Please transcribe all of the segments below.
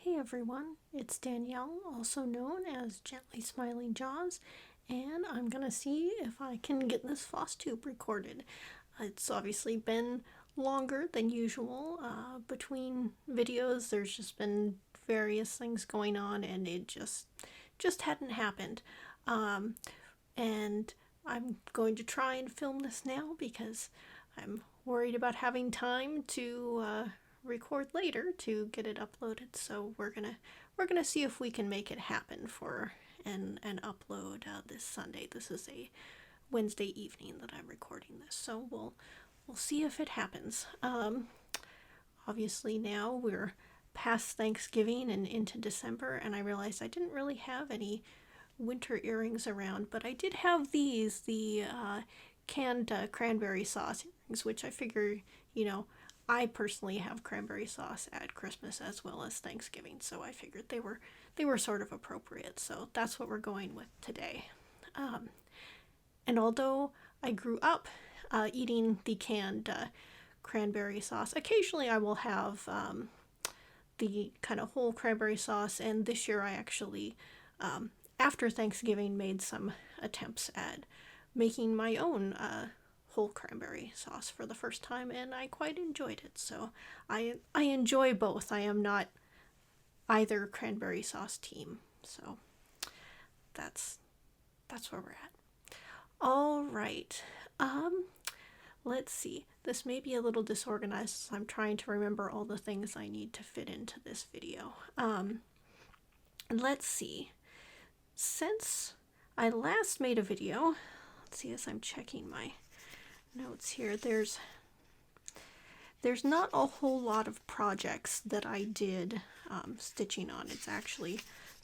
Hey everyone, it's Danielle, also known as Gently Smiling Jaws, and I'm gonna see if I can get this Flosstube recorded. It's obviously been longer than usual. Between videos, there's just been various things going on, and it just hadn't happened. And I'm going to try and film this now because I'm worried about having time to record later to get it uploaded. So we're gonna see if we can make it happen for an upload this Sunday. This is a Wednesday evening that I'm recording this, so we'll see if it happens. Obviously now we're past Thanksgiving and into December, and I realized I didn't really have any winter earrings around, but I did have these, the canned cranberry sauce earrings, which I figure, I personally have cranberry sauce at Christmas as well as Thanksgiving, so I figured they were sort of appropriate. So that's what we're going with today. And although I grew up eating the canned cranberry sauce, occasionally I will have the kind of whole cranberry sauce, and this year I actually, after Thanksgiving, made some attempts at making my own whole cranberry sauce for the first time, and I quite enjoyed it. So I enjoy both. I am not either cranberry sauce team. So that's where we're at. All right. Let's see. This may be a little disorganized, so I'm trying to remember all the things I need to fit into this video. Let's see. Since I last made a video, let's see, as I'm checking my notes here, there's not a whole lot of projects that I did stitching on. It's a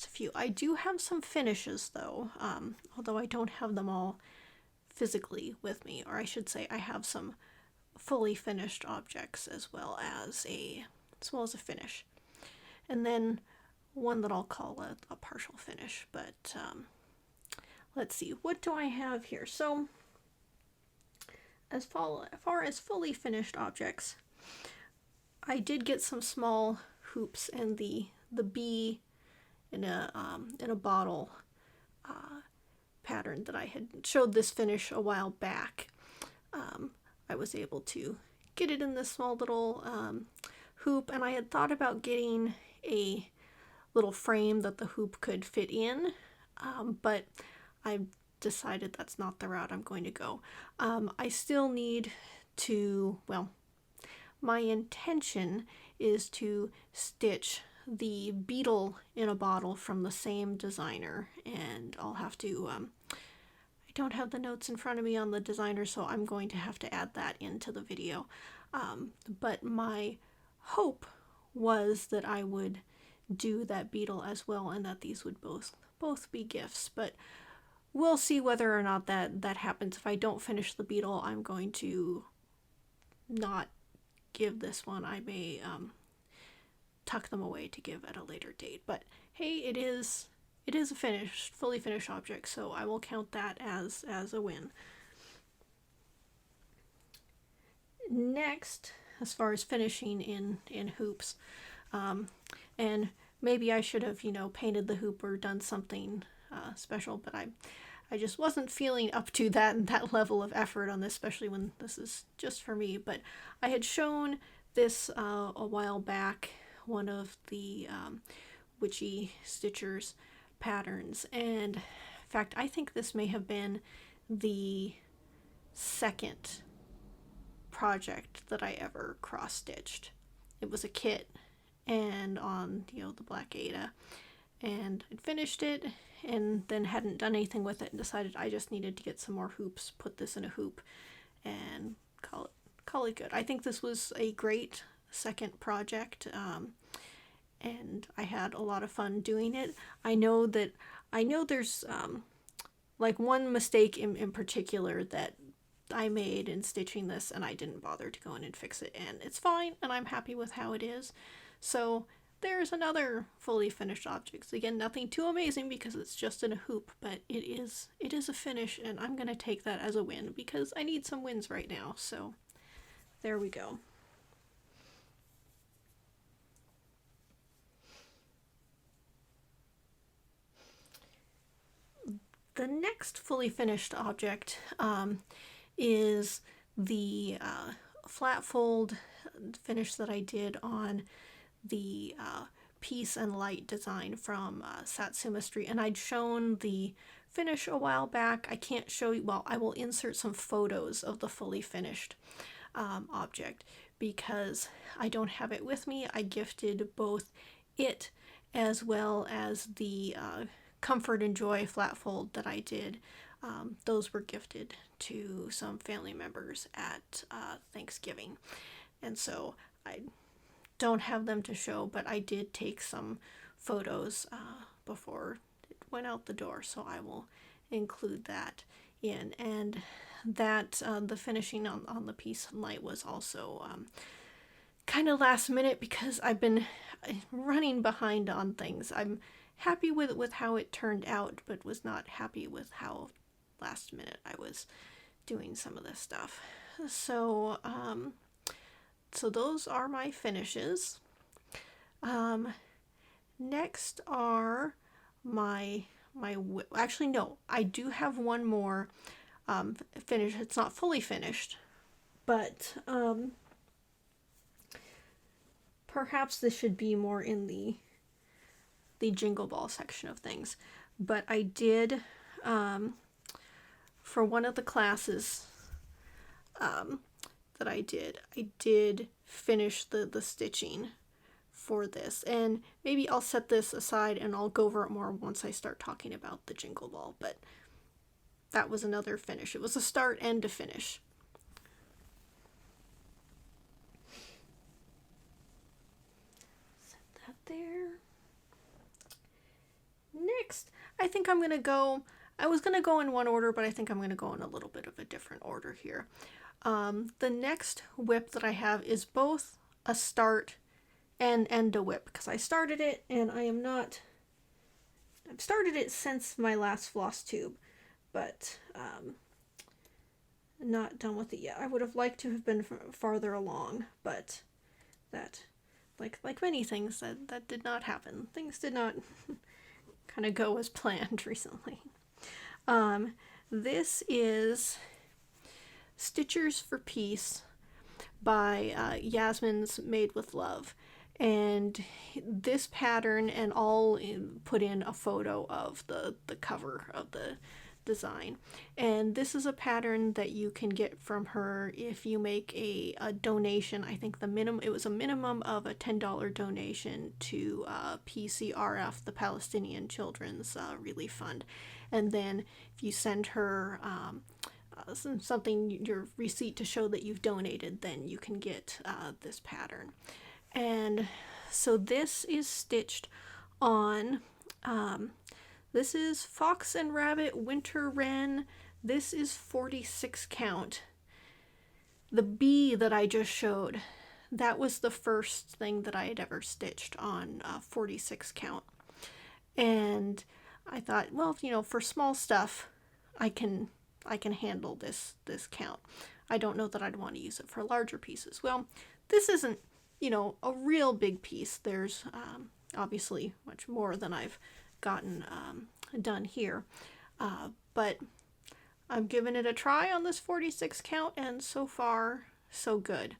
few. I do have some finishes though, although I don't have them all physically with me, or I should say I have some fully finished objects as well as a finish, and then one that I'll call a partial finish. But let's see, what do I have here? So as far as fully finished objects, I did get some small hoops and the bee in a bottle pattern that I had showed this finish a while back. I was able to get it in this small little hoop, and I had thought about getting a little frame that the hoop could fit in, but I decided that's not the route I'm going to go. I still need to, well, my intention is to stitch the beetle in a bottle from the same designer, and I'll have to, I don't have the notes in front of me on the designer, so I'm going to have to add that into the video. But my hope was that I would do that beetle as well, and that these would both be gifts, but we'll see whether or not that happens. If I don't finish the beetle, I'm going to not give this one. I may tuck them away to give at a later date. But hey, it is a fully finished object, so I will count that as a win. Next, as far as finishing in hoops, and maybe I should have, painted the hoop or done something special, but I just wasn't feeling up to that level of effort on this, especially when this is just for me. But I had shown this a while back, one of the Witchy Stitchers patterns, and in fact I think this may have been the second project that I ever cross-stitched. It was a kit, and on the Black Ada, and I finished it and then hadn't done anything with it and decided I just needed to get some more hoops, put this in a hoop, and call it good. I think this was a great second project, and I had a lot of fun doing it. I know there's like one mistake in particular that I made in stitching this, and I didn't bother to go in and fix it, and it's fine, and I'm happy with how it is. So there's another fully finished object. Again, nothing too amazing because it's just in a hoop, but it is a finish, and I'm gonna take that as a win because I need some wins right now. So there we go. The next fully finished object is the flat fold finish that I did on the Peace and Light design from Satsuma Street, and I'd shown the finish a while back. I can't show you, well, I will insert some photos of the fully finished object because I don't have it with me. I gifted both it as well as the Comfort and Joy flat fold that I did. Those were gifted to some family members at Thanksgiving, and so I don't have them to show, but I did take some photos before it went out the door, so I will include that in. And that the finishing on the Peace and Light was also kind of last minute because I've been running behind on things. I'm happy with how it turned out, but was not happy with how last minute I was doing some of this stuff. So so those are my finishes. Next are my actually no, I do have one more finish. It's not fully finished, but perhaps this should be more in the Jingle Ball section of things. But I did for one of the classes that I did finish the stitching for this, and maybe I'll set this aside and I'll go over it more once I start talking about the Jingle Ball, but that was another finish. It was a start and a finish. Set that there. Next, I think I'm gonna go, I was gonna go in one order, but I think I'm gonna go in a little bit of a different order here. The next whip that I have is both a start and a whip, because I started it and I've started it since my last Flosstube, but not done with it yet. I would have liked to have been farther along, but that, like many things, that did not happen. Things did not kind of go as planned recently. This is Stitchers for Peace by Yasmin's Made with Love, and this pattern, and I'll put in a photo of the cover of the design, and this is a pattern that you can get from her if you make a donation. I think it was a minimum of a $10 donation to PCRF, the Palestinian Children's Relief Fund, and then if you send her your receipt to show that you've donated, then you can get this pattern. And so this is stitched on this is Fox and Rabbit Winter Wren. This is 46 count. The bee that I just showed, that was the first thing that I had ever stitched on 46 count. And I thought, well, for small stuff, I can handle this count. I don't know that I'd want to use it for larger pieces. Well, this isn't, a real big piece. There's obviously much more than I've gotten done here, but I'm giving it a try on this 46 count, and so far so good.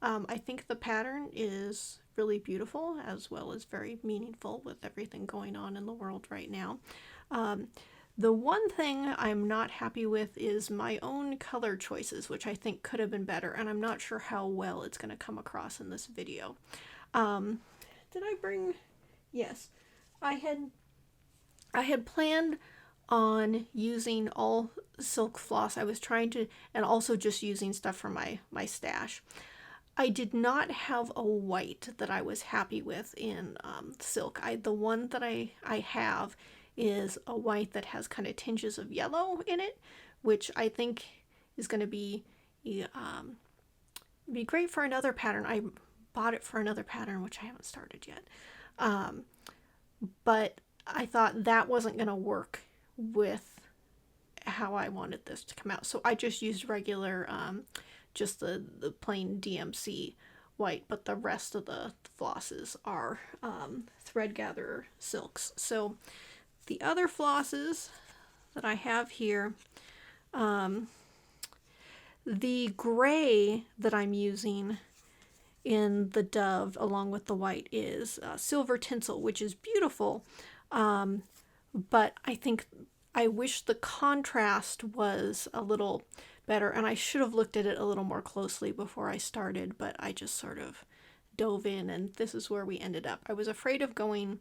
I think the pattern is really beautiful as well as very meaningful with everything going on in the world right now. The one thing I'm not happy with is my own color choices, which I think could have been better, and I'm not sure how well it's going to come across in this video. Did I bring... Yes. I had planned on using all silk floss. I was trying to, and also just using stuff from my stash. I did not have a white that I was happy with in silk. The one that I have is a white that has kind of tinges of yellow in it, which I think is going to be great for another pattern. I bought it for another pattern, which I haven't started yet. But I thought that wasn't going to work with how I wanted this to come out. So I just used regular, just the plain DMC white, but the rest of the flosses are Thread Gatherer silks. So the other flosses that I have here, the gray that I'm using in the dove along with the white is silver tinsel, which is beautiful, but I wish the contrast was a little better, and I should have looked at it a little more closely before I started, but I just sort of dove in, and this is where we ended up. I was afraid of going,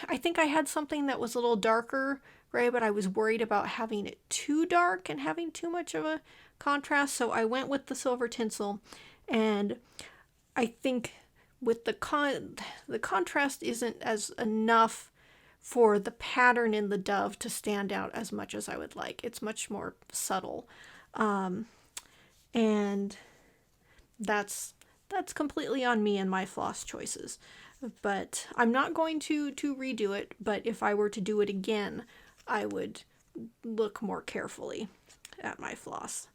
I think I had something that was a little darker gray, but I was worried about having it too dark and having too much of a contrast, so I went with the silver tinsel, and I think with the contrast isn't as enough for the pattern in the dove to stand out as much as I would like. It's much more subtle. And that's completely on me and my floss choices. But I'm not going to redo it, but if I were to do it again, I would look more carefully at my floss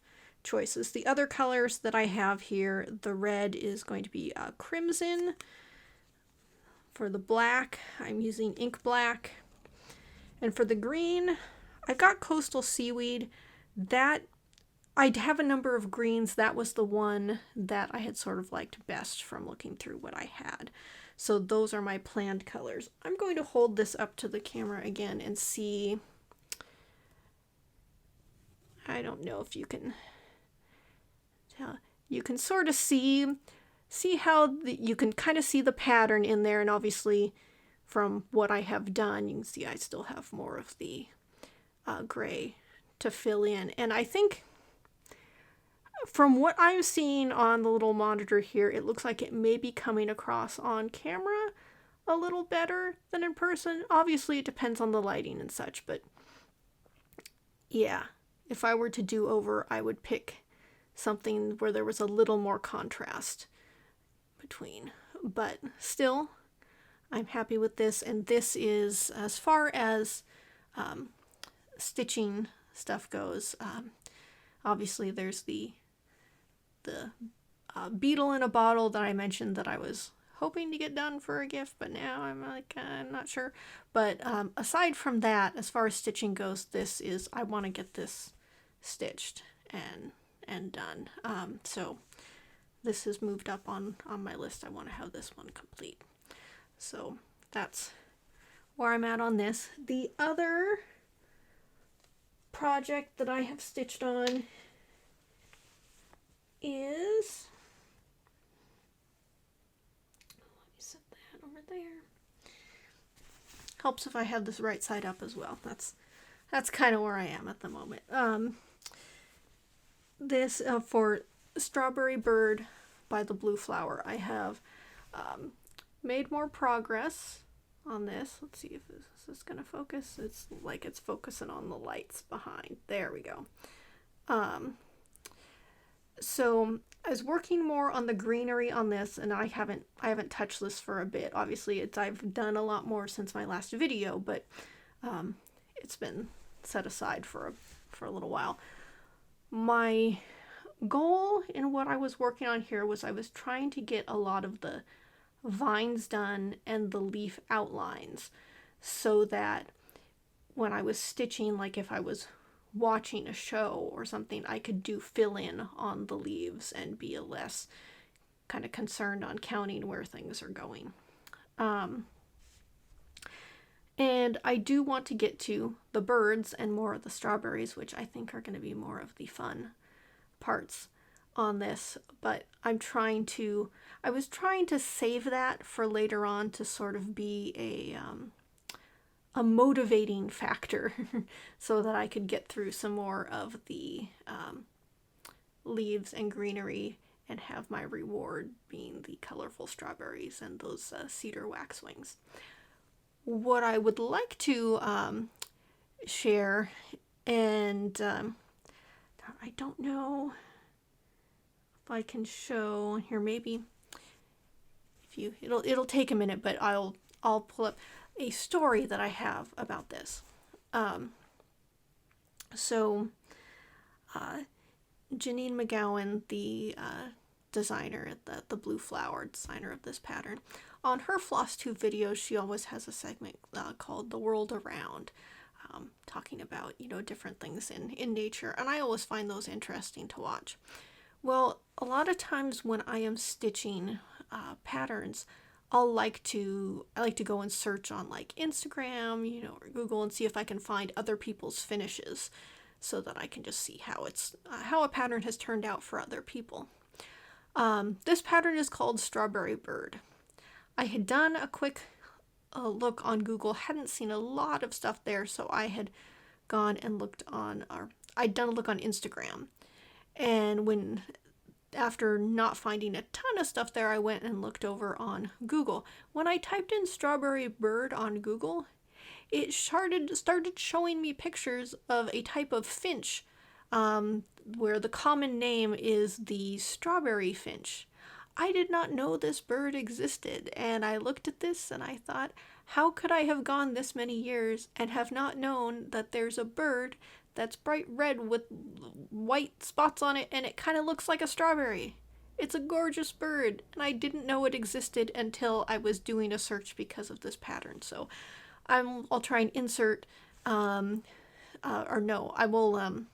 choices. The other colors that I have here, the red is going to be crimson. For the black, I'm using ink black. And for the green, I've got coastal seaweed. That I have a number of greens. That was the one that I had sort of liked best from looking through what I had. So those are my planned colors. I'm going to hold this up to the camera again and see. I don't know if you can tell. You can sort of see how you can kind of see the pattern in there, and obviously from what I have done, you can see I still have more of the gray to fill in. And I think from what I'm seeing on the little monitor here, it looks like it may be coming across on camera a little better than in person. Obviously, it depends on the lighting and such, but yeah, if I were to do over, I would pick something where there was a little more contrast between. But still, I'm happy with this, and this is, as far as stitching stuff goes, obviously there's the beetle in a bottle that I mentioned that I was hoping to get done for a gift, but now I'm like, I'm not sure. But aside from that, as far as stitching goes, I want to get this stitched and done. So this has moved up on my list. I want to have this one complete. So that's where I'm at on this. The other project that I have stitched on is, let me set that over there. Helps if I have this right side up as well. That's kind of where I am at the moment. This for Strawberry Bird by the Blue Flower. I have made more progress on this. Let's see if this is going to focus. It's like it's focusing on the lights behind. There we go. So I was working more on the greenery on this, and I haven't touched this for a bit. Obviously, I've done a lot more since my last video, but it's been set aside for a little while. My goal in what I was working on here was I was trying to get a lot of the vines done and the leaf outlines, so that when I was stitching, like if I was watching a show or something, I could do fill in on the leaves and be less kind of concerned on counting where things are going. And I do want to get to the birds and more of the strawberries, which I think are going to be more of the fun parts on this, but I was trying to save that for later on to sort of be a motivating factor so that I could get through some more of the leaves and greenery and have my reward being the colorful strawberries and those cedar waxwings. What I would like to share, and I don't know if I can show here, maybe if it'll take a minute, but I'll pull up a story that I have about this. So Janine McGowan, the designer, the Blue Flower designer of this pattern, on her Flosstube videos, she always has a segment called The World Around. talking about, you know, different things in nature, and I always find those interesting to watch. Well, a lot of times when I am stitching patterns, I like to go and search on like Instagram, you know, or Google, and see if I can find other people's finishes, so that I can just see how it's how a pattern has turned out for other people. This pattern is called Strawberry Bird. I had done a quick look on Google, hadn't seen a lot of stuff there, so I had gone and looked on, or I'd done a look on Instagram, and after not finding a ton of stuff there, I went and looked over on Google. When I typed in Strawberry Bird on Google, it started showing me pictures of a type of finch, where the common name is the strawberry finch. I did not know this bird existed, and I looked at this and I thought, how could I have gone this many years and have not known that there's a bird that's bright red with white spots on it, and it kind of looks like a strawberry. It's a gorgeous bird, and I didn't know it existed until I was doing a search because of this pattern. So I'll try and insert, or no, I will,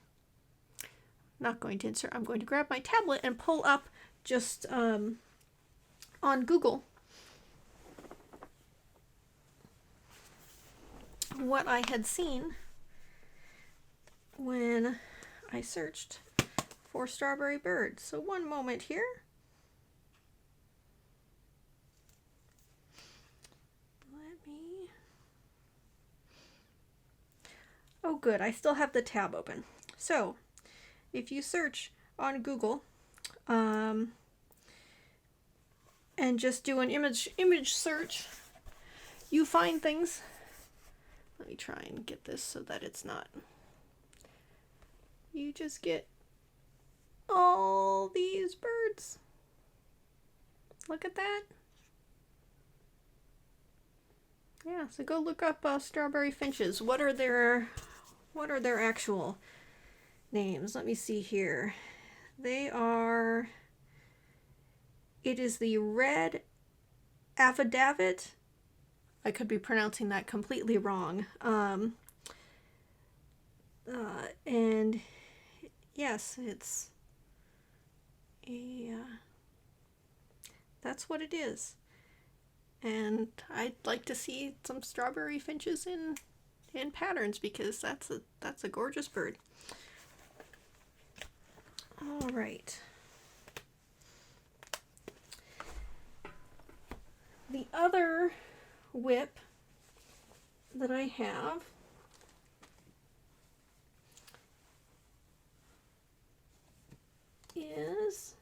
not going to insert, I'm going to grab my tablet and pull up just on Google what I had seen when I searched for Strawberry Bird. So one moment here. Oh good, I still have the tab open. So if you search on Google, and just do an image search, you find things. Let me try and get this so that it's not. You just get all these birds. Look at that. Yeah, so go look up strawberry finches. What are their actual names? Let me see here. It is the red affidavit. I could be pronouncing that completely wrong. And yes, it's that's what it is. And I'd like to see some strawberry finches in patterns, because that's a gorgeous bird. All right. The other whip that I have is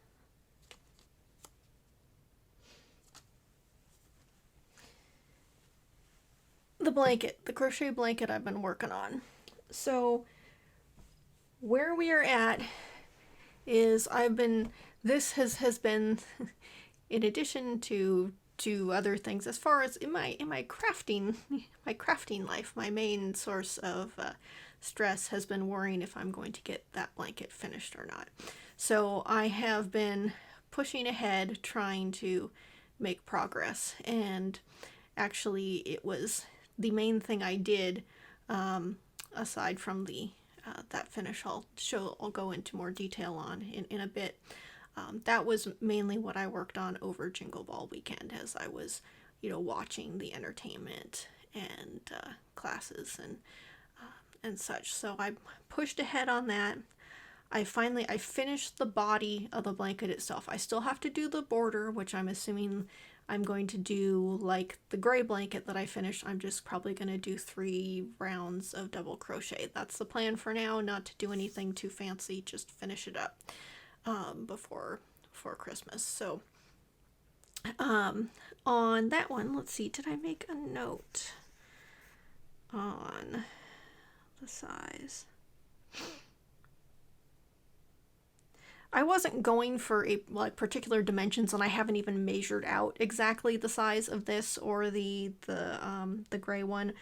the blanket, the crochet blanket I've been working on. So where we are at is this has been in addition to other things, as far as in my crafting life, my main source of stress has been worrying if I'm going to get that blanket finished or not. So I have been pushing ahead, trying to make progress, and actually it was the main thing I did, aside from the that finish I'll go into more detail on in a bit. That was mainly what I worked on over Jingle Ball weekend, as I was, watching the entertainment and classes and such. So I pushed ahead on that. I finished the body of the blanket itself. I still have to do the border, which I'm assuming I'm going to do like the gray blanket that I finished. I'm just probably going to do 3 rounds of double crochet. That's the plan for now, not to do anything too fancy, just finish it up before Christmas. So on that one, let's see, did I make a note on the size? I wasn't going for particular dimensions, and I haven't even measured out exactly the size of this or the gray one,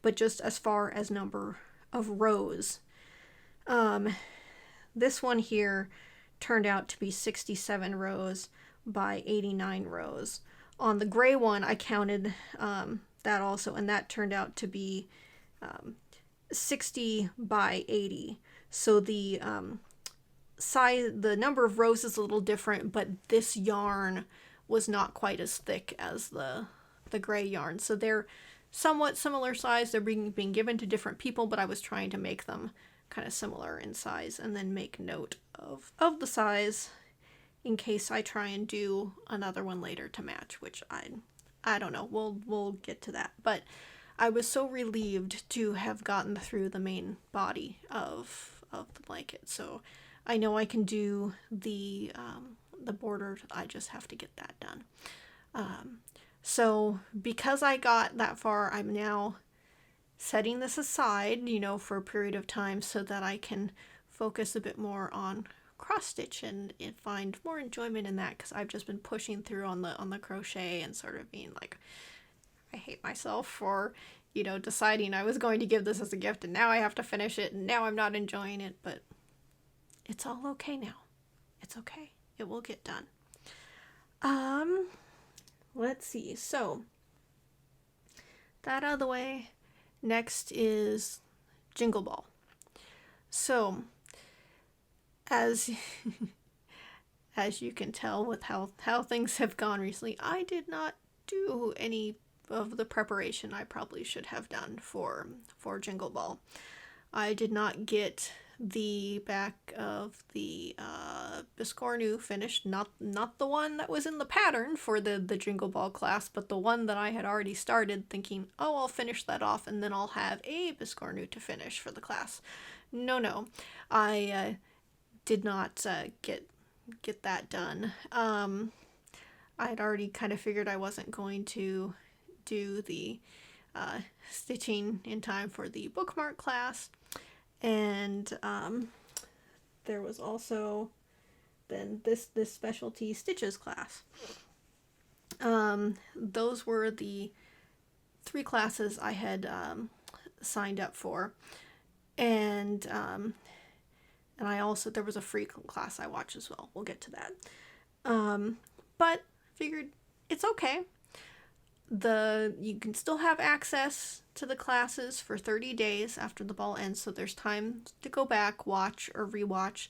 but just as far as number of rows. This one here turned out to be 67 rows by 89 rows. On the gray one, I counted that also, and that turned out to be 60 by 80. So the size, the number of rows is a little different, but this yarn was not quite as thick as the gray yarn. So they're somewhat similar size. They're being given to different people, but I was trying to make them kind of similar in size and then make note of the size in case I try and do another one later to match, which I don't know. We'll get to that. But I was so relieved to have gotten through the main body of the blanket. So I know I can do the border. I just have to get that done. So because I got that far, I'm now setting this aside, you know, for a period of time so that I can focus a bit more on cross stitch and find more enjoyment in that, because I've just been pushing through on the crochet and sort of being like, I hate myself for, you know, deciding I was going to give this as a gift and now I have to finish it and now I'm not enjoying it, but it's all okay now. It's okay. It will get done. Let's see. So that out of the way. Next is Jingle Ball. So as you can tell with how things have gone recently, I did not do any of the preparation I probably should have done for Jingle Ball. I did not get the back of the Biscornu finished, not the one that was in the pattern for the Jingle Ball class, but the one that I had already started thinking, oh, I'll finish that off and then I'll have a Biscornu to finish for the class. No, I did not get that done. I had already kind of figured I wasn't going to do the stitching in time for the bookmark class. And there was also then this specialty stitches class. Those were the 3 classes I had signed up for, and I also, there was a free class I watched as well. We'll get to that. But figured it's okay. You can still have access to the classes for 30 days after the ball ends, so there's time to go back, watch or rewatch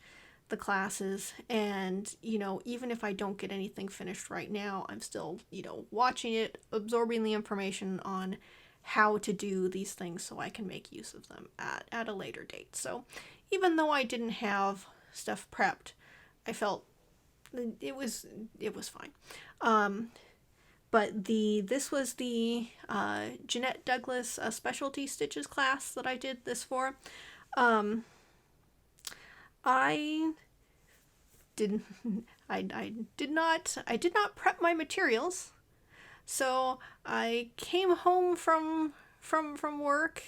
the classes, and, you know, even if I don't get anything finished right now, I'm still, you know, watching it, absorbing the information on how to do these things so I can make use of them at a later date. So even though I didn't have stuff prepped, I felt it was fine. But this was the Jeannette Douglas Specialty Stitches class that I did this for. I did not prep my materials, so I came home from work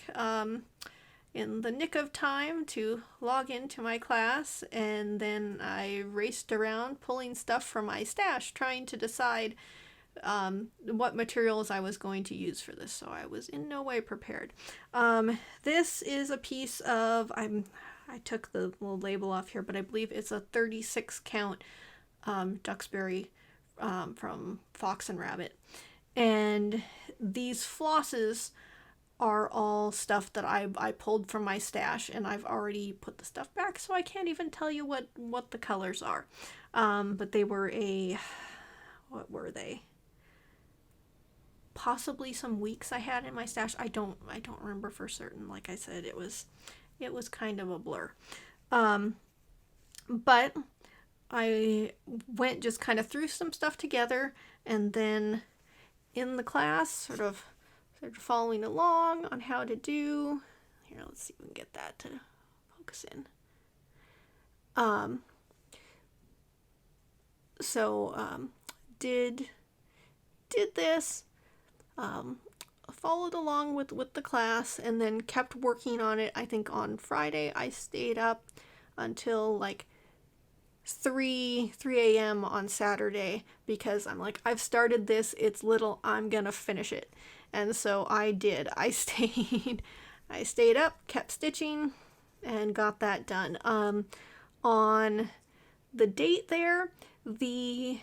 in the nick of time to log into my class, and then I raced around pulling stuff from my stash, trying to decide what materials I was going to use for this, so I was in no way prepared. This is a piece of, I took the little label off here, but I believe it's a 36 count Duxbury from Fox and Rabbit. And these flosses are all stuff that I pulled from my stash, and I've already put the stuff back, so I can't even tell you what the colors are. But they were what were they? Possibly some weeks I had in my stash. I don't remember for certain. Like I said, it was kind of a blur. But I went, just kind of threw some stuff together, and then in the class sort of following along on how to do. Here, let's see if we can get that to focus in. Did this, followed along with the class, and then kept working on it. I think on Friday I stayed up until like 3 a.m. on Saturday, because I'm like, I've started this, it's little, I'm gonna finish it. And so I did. I stayed up, kept stitching, and got that done. On the date there, the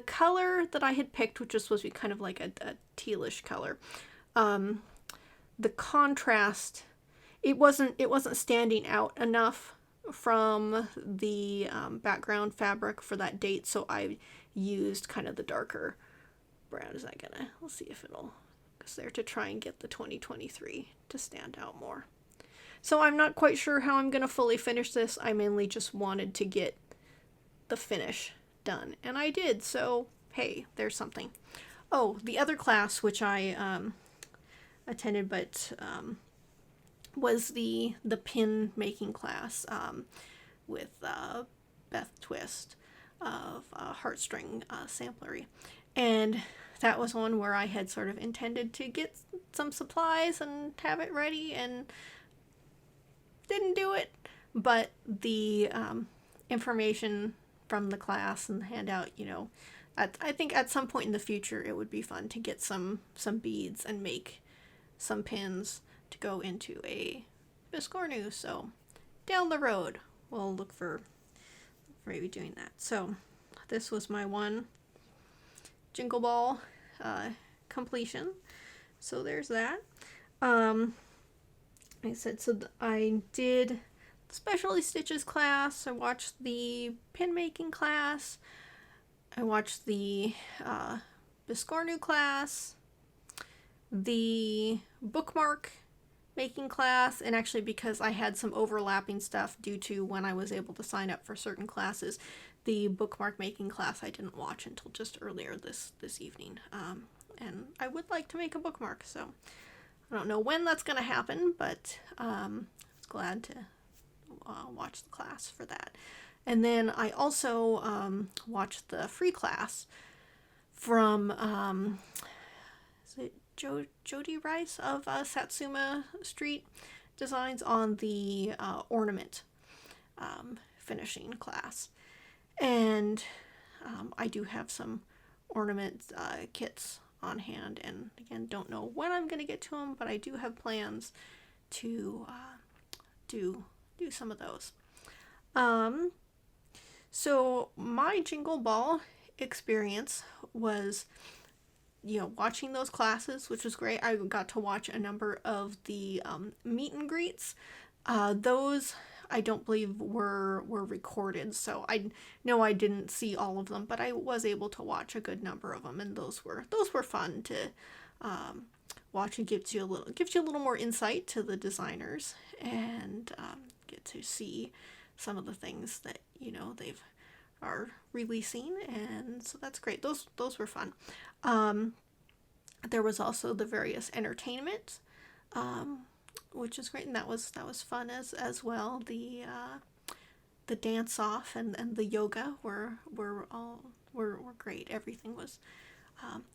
color that I had picked, which was supposed to be kind of like a tealish color, the contrast, it wasn't standing out enough from the background fabric for that date, so I used kind of the darker brown. Is that gonna, we'll see if it'll, because there, to try and get the 2023 to stand out more. So I'm not quite sure how I'm gonna fully finish this. I mainly just wanted to get the finish done, and I did, so hey, there's something. Oh, the other class which I attended, but was the pin making class with Beth Twist of Heartstring Samplery. And that was one where I had sort of intended to get some supplies and have it ready, and didn't do it. But the information from the class and the handout, you know, I think at some point in the future it would be fun to get some beads and make some pins to go into a biscornu. So down the road we'll look for maybe doing that. So this was my one Jingle Ball completion. So there's that. Like I said, so I did the Specialty Stitches class. I watched the pin making class. I watched the biscornu class, the bookmark making class, and actually because I had some overlapping stuff due to when I was able to sign up for certain classes, the bookmark making class I didn't watch until just earlier this evening. And I would like to make a bookmark, so I don't know when that's going to happen, but I was glad to watch the class for that. And then I also watched the free class from is it Jody Rice of Satsuma Street Designs on the ornament finishing class. And I do have some ornament kits on hand, and again, don't know when I'm going to get to them, but I do have plans to do some of those. So my Jingle Ball experience was, you know, watching those classes, which was great. I got to watch a number of the meet and greets. Those I don't believe were recorded, so I know I didn't see all of them, but I was able to watch a good number of them, and those were fun to watch, and gives you a little more insight to the designers, and get to see some of the things that, you know, they've are releasing, and so that's great. Those were fun. There was also the various entertainment, which is great, and that was fun as well. The dance off and the yoga were great. Everything was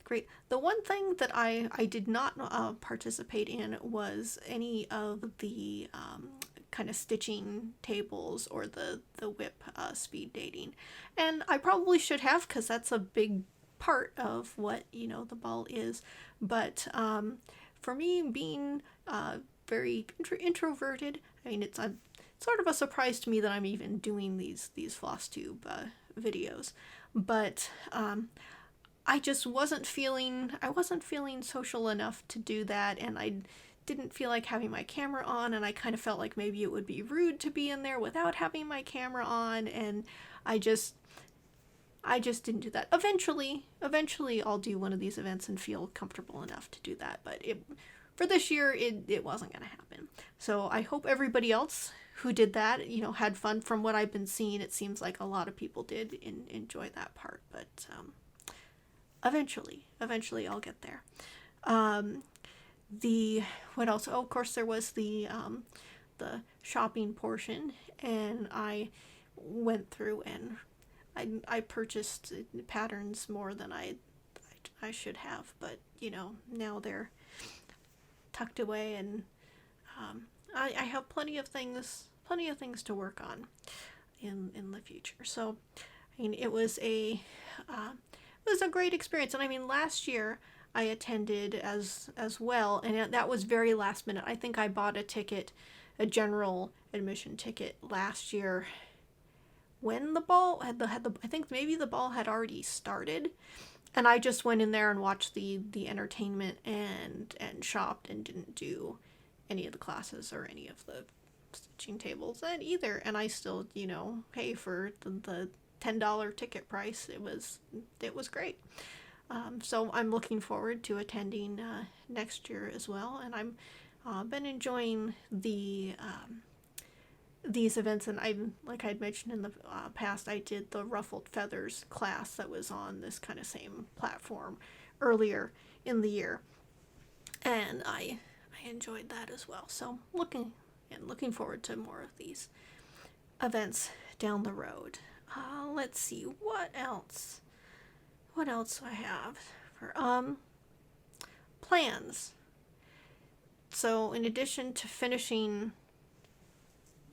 great. The one thing that I did not participate in was any of the kind of stitching tables or the whip speed dating, and I probably should have, because that's a big part of what, you know, the ball is. But for me, being very introverted, I mean, it's sort of a surprise to me that I'm even doing these Flosstube videos, but I just wasn't feeling social enough to do that, and I didn't feel like having my camera on, and I kind of felt like maybe it would be rude to be in there without having my camera on, and I just didn't do that. Eventually I'll do one of these events and feel comfortable enough to do that, but for this year it wasn't going to happen. So I hope everybody else who did that, you know, had fun. From what I've been seeing, it seems like a lot of people did enjoy that part, but eventually I'll get there. What else? Oh, of course, there was the shopping portion, and I went through and I purchased patterns more than I should have, but, you know, now they're tucked away, and I have plenty of things to work on in the future. So, I mean, it was a great experience, and I mean, last year I attended as well, and that was very last minute. I think I bought a general admission ticket last year when the ball had I think maybe the ball had already started, and I just went in there and watched the entertainment and shopped and didn't do any of the classes or any of the stitching tables and either, and I still, you know, pay for the $10 ticket price. It was great. So I'm looking forward to attending next year as well, and I'm been enjoying these events, and like I'd mentioned in the past, I did the ruffled feathers class that was on this kind of same platform earlier in the year, and I enjoyed that as well. So looking forward to more of these events down the road. Let's see what else do I have for plans. So in addition to finishing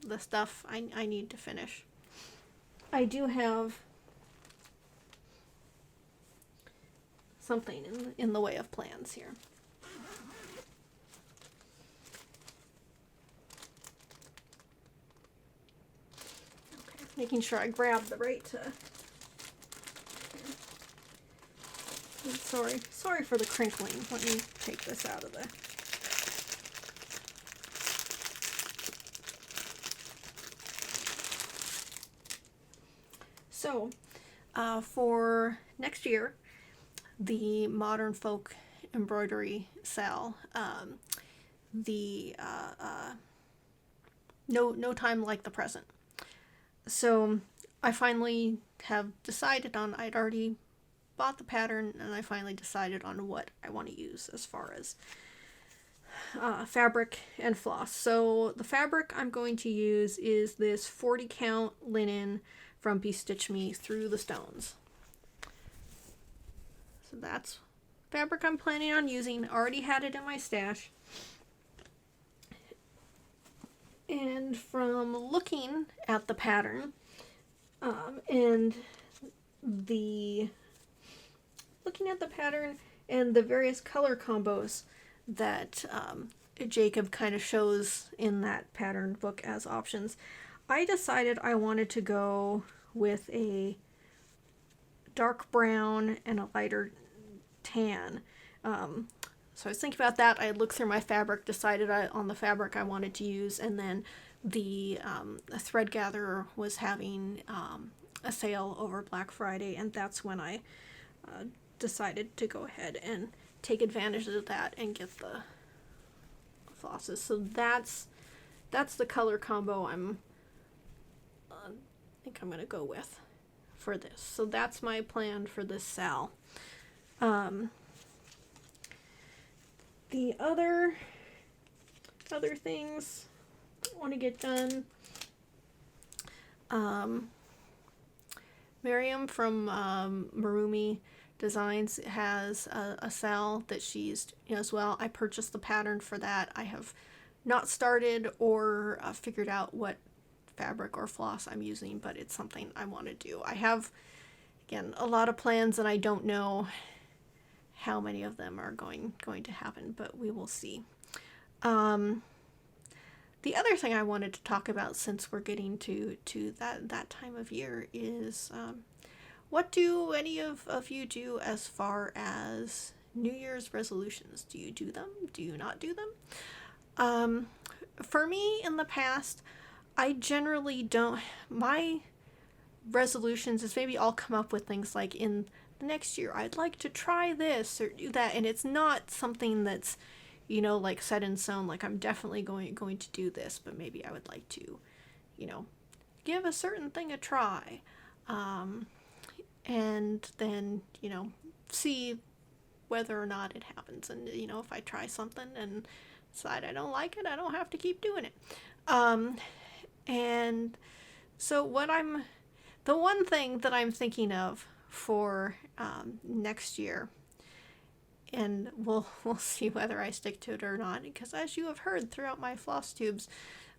the stuff I need to finish, I do have something in the way of plans here. Okay, making sure I grab the right sorry for the crinkling. Let me take this out of the... So, for next year, the Modern Folk Embroidery sale, no time like the present. So, I finally have decided on, I'd already bought the pattern, and I finally decided on what I want to use as far as fabric and floss. So the fabric I'm going to use is this 40 count linen from Be Stitch Me Through the Stones. So that's fabric I'm planning on using. Already had it in my stash. And from looking at the pattern and the various color combos that Jacob kind of shows in that pattern book as options, I decided I wanted to go with a dark brown and a lighter tan. So I was thinking about that. I looked through my fabric, decided on the fabric I wanted to use, and then the thread gatherer was having a sale over Black Friday, and that's when I decided to go ahead and take advantage of that and get the flosses. So that's the color combo I think I'm gonna go with for this. So that's my plan for this sal. The other things I want to get done. Miriam from Marroomy Designs has a sal that she's as well. I purchased the pattern for that. I have not started or figured out what fabric or floss I'm using, but it's something I want to do. I have, again, a lot of plans, and I don't know how many of them are going to happen, but we will see. The other thing I wanted to talk about, since we're getting to that time of year, is what do any of you do as far as New Year's resolutions? Do you do them? Do you not do them? For me, in the past, I generally don't. My resolutions is maybe I'll come up with things like, in the next year I'd like to try this or do that, and it's not something that's, like set in stone, like I'm definitely going to do this, but maybe I would like to, give a certain thing a try, and then, see whether or not it happens. And, if I try something and decide I don't like it, I don't have to keep doing it. And so the one thing that I'm thinking of for next year, and we'll see whether I stick to it or not, because as you have heard throughout my Flosstubes,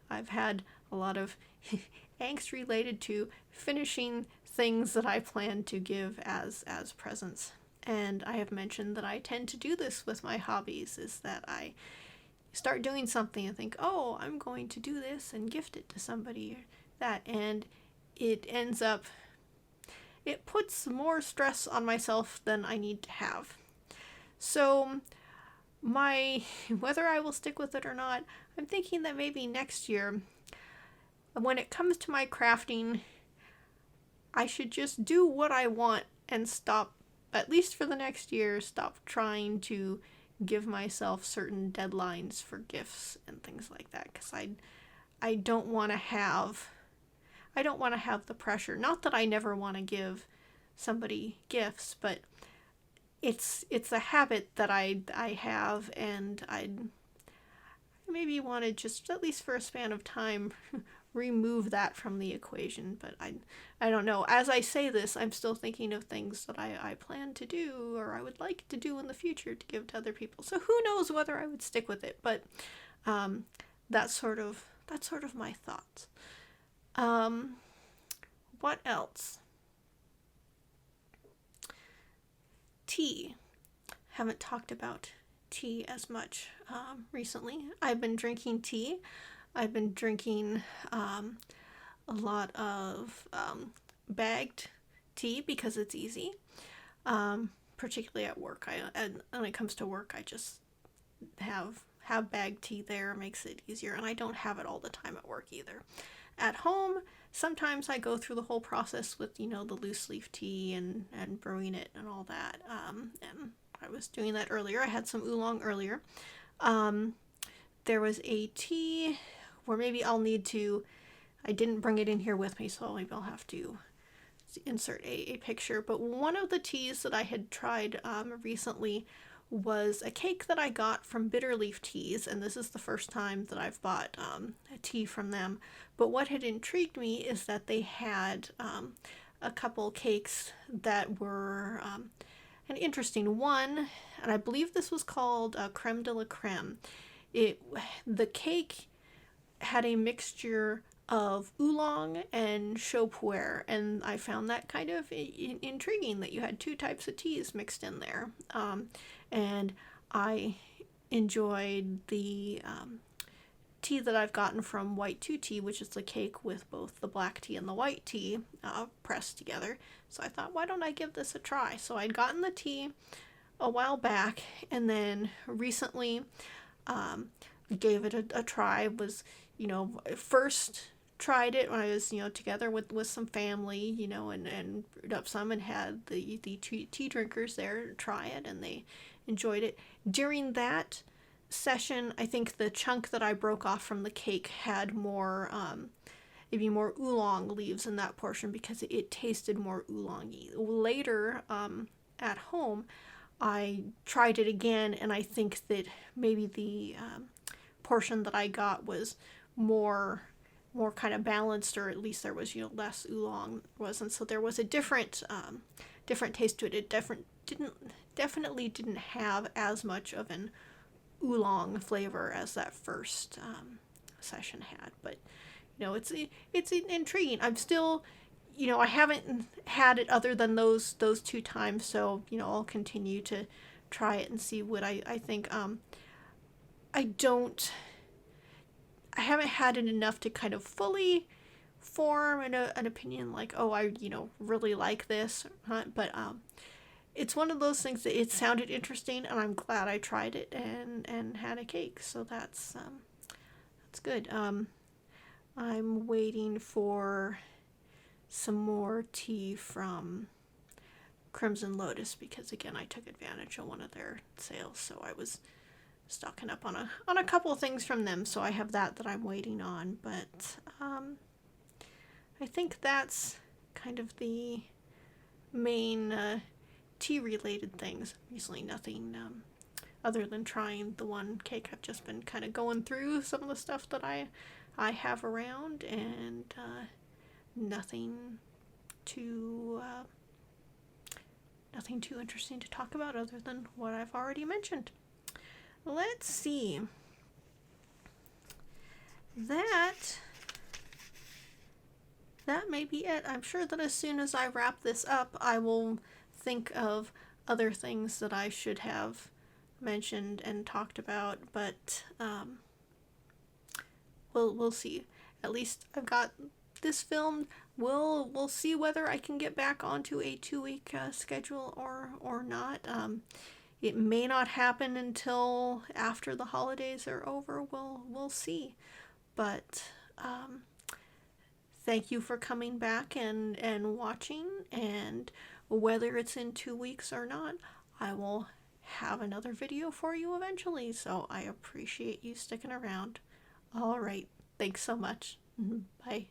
I've had a lot of angst related to finishing things that I plan to give as presents. And I have mentioned that I tend to do this with my hobbies, is that I start doing something and think, oh, I'm going to do this and gift it to somebody, or that, and it ends up, it puts more stress on myself than I need to have. So whether I will stick with it or not, I'm thinking that maybe next year, when it comes to my crafting, I should just do what I want and stop, at least for the next year, stop trying to give myself certain deadlines for gifts and things like that, because I don't want to have the pressure. Not that I never want to give somebody gifts, but it's a habit that I have, and I maybe want to just, at least for a span of time, remove that from the equation. But I don't know. As I say this, I'm still thinking of things that I plan to do, or I would like to do in the future to give to other people. So who knows whether I would stick with it, but that's sort of my thoughts. What else? Tea. Haven't talked about tea as much recently. I've been drinking tea. I've been drinking a lot of bagged tea because it's easy, particularly at work. When it comes to work, I just have bagged tea there. It makes it easier, and I don't have it all the time at work either. At home, sometimes I go through the whole process with, the loose leaf tea and brewing it and all that. And I was doing that earlier. I had some oolong earlier. There was a tea where maybe I'll need to, I didn't bring it in here with me, so maybe I'll have to insert a picture. But one of the teas that I had tried recently was a cake that I got from Bitterleaf Teas, and this is the first time that I've bought a tea from them. But what had intrigued me is that they had a couple cakes that were an interesting one, and I believe this was called Crème de la Crème. The cake had a mixture of oolong and Shou Puer, and I found that kind of intriguing that you had two types of teas mixed in there. And I enjoyed the tea that I've gotten from White 2 Tea, which is the cake with both the black tea and the white tea pressed together. So I thought, why don't I give this a try? So I'd gotten the tea a while back, and then recently gave it a try. Was, first tried it when I was, together with some family, and brewed up some and had the tea drinkers there try it, and they enjoyed it. During that session, I think the chunk that I broke off from the cake had more, maybe more oolong leaves in that portion because it tasted more oolong-y. Later, at home, I tried it again, and I think that maybe the portion that I got was more kind of balanced, or at least there was less oolong wasn't. So there was a different taste to it. It definitely didn't have as much of an oolong flavor as that first session had. But it's intriguing. I'm still, I haven't had it other than those two times, so I'll continue to try it and see what I think. I haven't had it enough to kind of fully form an opinion like, oh, I really like this, but it's one of those things that it sounded interesting, and I'm glad I tried it and had a cake, so that's good. I'm waiting for some more tea from Crimson Lotus because, again, I took advantage of one of their sales, so I was stocking up on a couple of things from them, so I have that I'm waiting on. But I think that's kind of the main tea related things. Usually nothing other than trying the one cake. I've just been kind of going through some of the stuff that I have around, and nothing too interesting to talk about other than what I've already mentioned. Let's see. That may be it. I'm sure that as soon as I wrap this up, I will think of other things that I should have mentioned and talked about, but we'll see. At least I've got this filmed. We'll see whether I can get back onto a 2-week schedule or not. It may not happen until after the holidays are over. We'll see. But thank you for coming back and watching. And whether it's in 2 weeks or not, I will have another video for you eventually. So I appreciate you sticking around. All right. Thanks so much. Bye.